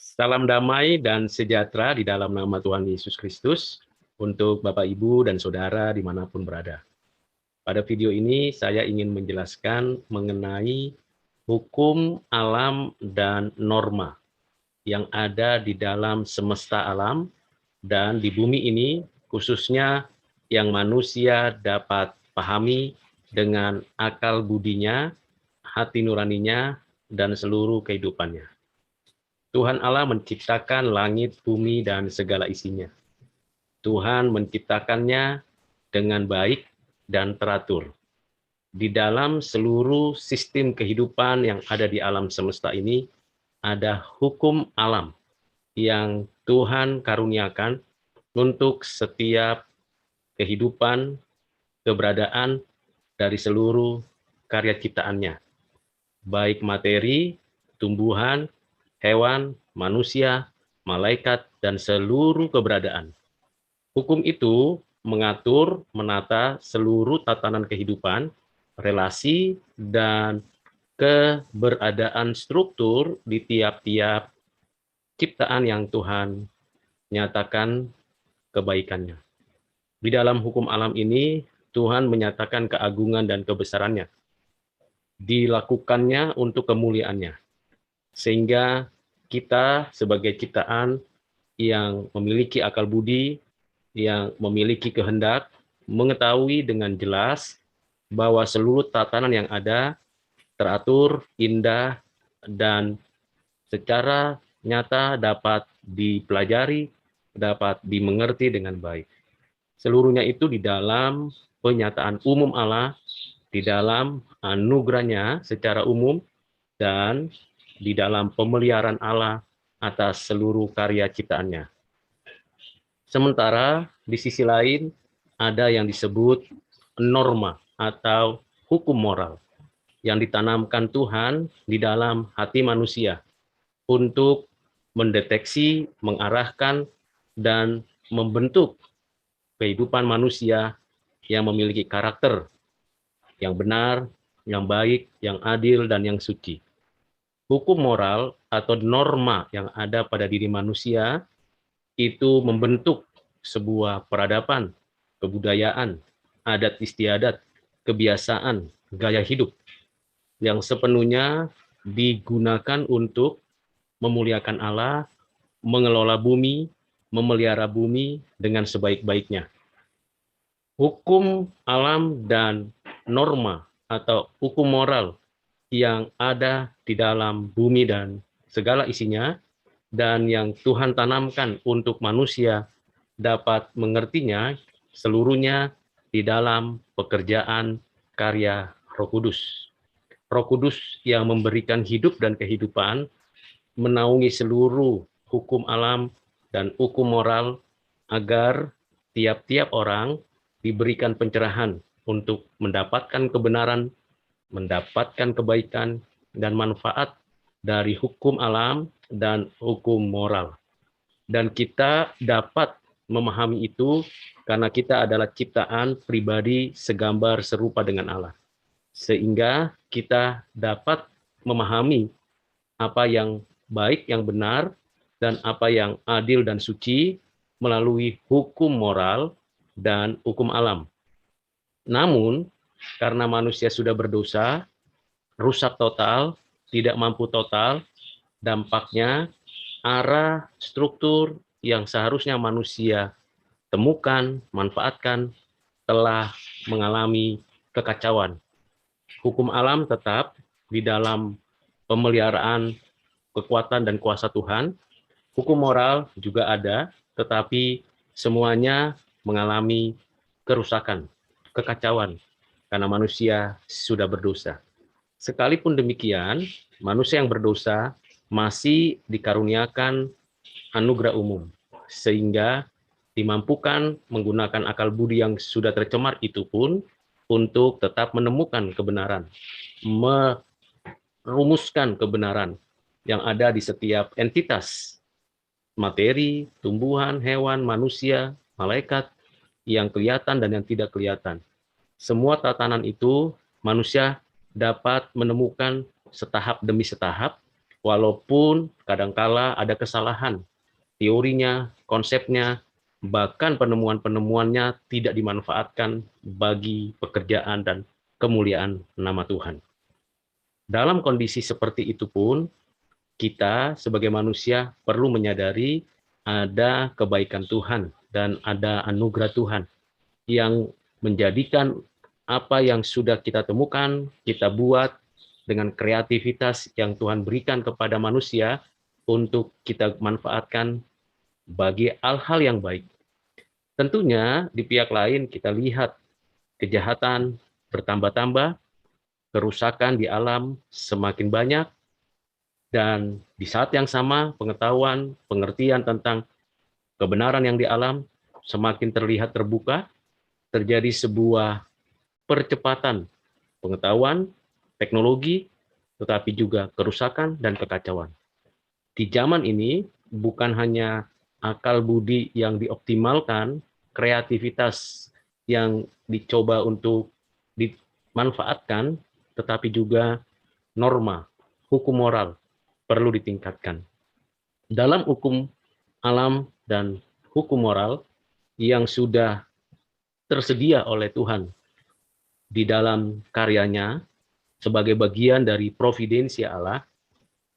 Salam damai dan sejahtera di dalam nama Tuhan Yesus Kristus untuk Bapak, Ibu, dan Saudara dimanapun berada. Pada video ini saya ingin menjelaskan mengenai hukum alam dan norma yang ada di dalam semesta alam dan di bumi ini, khususnya yang manusia dapat pahami dengan akal budinya, hati nuraninya, dan seluruh kehidupannya. Tuhan Allah menciptakan langit, bumi, dan segala isinya. Tuhan menciptakannya dengan baik dan teratur. Di dalam seluruh sistem kehidupan yang ada di alam semesta ini, ada hukum alam yang Tuhan karuniakan untuk setiap kehidupan, keberadaan dari seluruh karya ciptaannya, baik materi, tumbuhan, hewan, manusia, malaikat, dan seluruh keberadaan. Hukum itu mengatur, menata seluruh tatanan kehidupan, relasi, dan keberadaan struktur di tiap-tiap ciptaan yang Tuhan nyatakan kebaikannya. Di dalam hukum alam ini, Tuhan menyatakan keagungan dan kebesarannya. Dilakukannya untuk kemuliaannya. Sehingga kita sebagai ciptaan yang memiliki akal budi, yang memiliki kehendak, mengetahui dengan jelas bahwa seluruh tatanan yang ada teratur, indah, dan secara nyata dapat dipelajari, dapat dimengerti dengan baik. Seluruhnya itu di dalam penyataan umum Allah, di dalam anugerahnya secara umum, dan di dalam pemeliharaan Allah atas seluruh karya ciptaannya. Sementara di sisi lain ada yang disebut norma atau hukum moral yang ditanamkan Tuhan di dalam hati manusia untuk mendeteksi, mengarahkan, dan membentuk kehidupan manusia yang memiliki karakter yang benar, yang baik, yang adil, dan yang suci. Hukum moral atau norma yang ada pada diri manusia itu membentuk sebuah peradaban, kebudayaan, adat istiadat, kebiasaan, gaya hidup yang sepenuhnya digunakan untuk memuliakan Allah, mengelola bumi, memelihara bumi dengan sebaik-baiknya. Hukum alam dan norma atau hukum moral yang ada di dalam bumi dan segala isinya, dan yang Tuhan tanamkan untuk manusia dapat mengertinya seluruhnya di dalam pekerjaan karya Roh Kudus. Roh Kudus yang memberikan hidup dan kehidupan, menaungi seluruh hukum alam dan hukum moral agar tiap-tiap orang diberikan pencerahan untuk mendapatkan kebenaran, mendapatkan kebaikan dan manfaat dari hukum alam dan hukum moral. Dan kita dapat memahami itu karena kita adalah ciptaan pribadi segambar serupa dengan Allah. Sehingga kita dapat memahami apa yang baik, yang benar, dan apa yang adil dan suci melalui hukum moral dan hukum alam. Namun, karena manusia sudah berdosa, rusak total, tidak mampu total, dampaknya arah struktur yang seharusnya manusia temukan, manfaatkan, telah mengalami kekacauan. Hukum alam tetap di dalam pemeliharaan kekuatan dan kuasa Tuhan. Hukum moral juga ada, tetapi semuanya mengalami kerusakan, kekacauan, karena manusia sudah berdosa. Sekalipun demikian, manusia yang berdosa masih dikaruniakan anugerah umum, sehingga dimampukan menggunakan akal budi yang sudah tercemar itu pun untuk tetap menemukan kebenaran, merumuskan kebenaran yang ada di setiap entitas, materi, tumbuhan, hewan, manusia, malaikat, yang kelihatan dan yang tidak kelihatan. Semua tatanan itu manusia dapat menemukan setahap demi setahap walaupun kadangkala ada kesalahan, teorinya, konsepnya, bahkan penemuan-penemuannya tidak dimanfaatkan bagi pekerjaan dan kemuliaan nama Tuhan. Dalam kondisi seperti itu pun, kita sebagai manusia perlu menyadari ada kebaikan Tuhan dan ada anugerah Tuhan yang menjadikan apa yang sudah kita temukan, kita buat dengan kreativitas yang Tuhan berikan kepada manusia untuk kita manfaatkan bagi hal-hal yang baik. Tentunya di pihak lain kita lihat kejahatan bertambah-tambah, kerusakan di alam semakin banyak, dan di saat yang sama pengetahuan, pengertian tentang kebenaran yang di alam semakin terlihat terbuka, terjadi sebuah percepatan pengetahuan, teknologi, tetapi juga kerusakan dan kekacauan. Di zaman ini bukan hanya akal budi yang dioptimalkan, kreativitas yang dicoba untuk dimanfaatkan, tetapi juga norma, hukum moral perlu ditingkatkan. Dalam hukum alam dan hukum moral yang sudah tersedia oleh Tuhan di dalam karyanya sebagai bagian dari providensi Allah,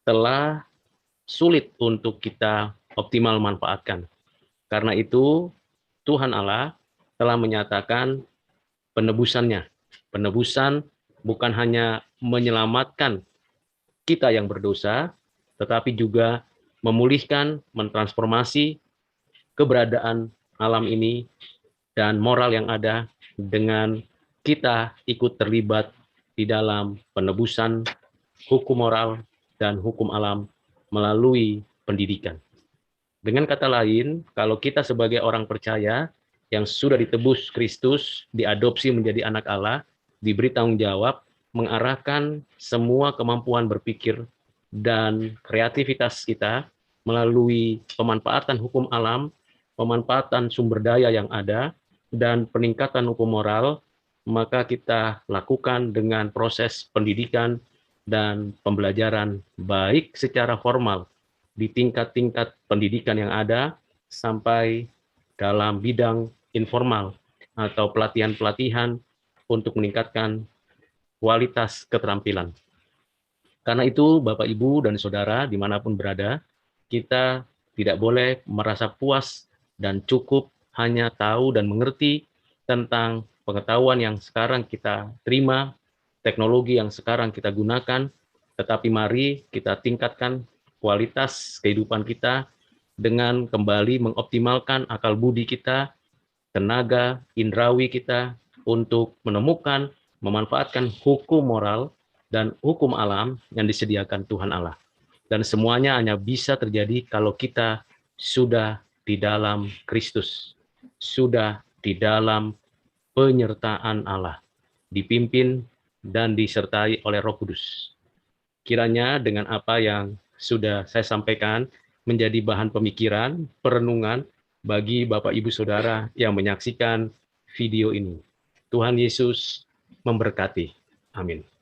telah sulit untuk kita optimal manfaatkan. Karena itu Tuhan Allah telah menyatakan penebusannya. Penebusan bukan hanya menyelamatkan kita yang berdosa, tetapi juga memulihkan, mentransformasi keberadaan alam ini dan moral yang ada dengan kita ikut terlibat di dalam penebusan hukum moral dan hukum alam melalui pendidikan. Dengan kata lain, kalau kita sebagai orang percaya yang sudah ditebus Kristus, diadopsi menjadi anak Allah, diberi tanggung jawab, mengarahkan semua kemampuan berpikir dan kreativitas kita melalui pemanfaatan hukum alam, pemanfaatan sumber daya yang ada, dan peningkatan hukum moral, maka kita lakukan dengan proses pendidikan dan pembelajaran baik secara formal di tingkat-tingkat pendidikan yang ada sampai dalam bidang informal atau pelatihan-pelatihan untuk meningkatkan kualitas keterampilan. Karena itu, Bapak, Ibu, dan Saudara, dimanapun berada, kita tidak boleh merasa puas dan cukup hanya tahu dan mengerti tentang pengetahuan yang sekarang kita terima, teknologi yang sekarang kita gunakan, tetapi mari kita tingkatkan kualitas kehidupan kita dengan kembali mengoptimalkan akal budi kita, tenaga indrawi kita untuk menemukan, memanfaatkan hukum moral dan hukum alam yang disediakan Tuhan Allah. Dan semuanya hanya bisa terjadi kalau kita sudah di dalam Kristus, sudah di dalam penyertaan Allah, dipimpin dan disertai oleh Roh Kudus. Kiranya dengan apa yang sudah saya sampaikan menjadi bahan pemikiran, perenungan bagi Bapak Ibu Saudara yang menyaksikan video ini. Tuhan Yesus memberkati. Amin.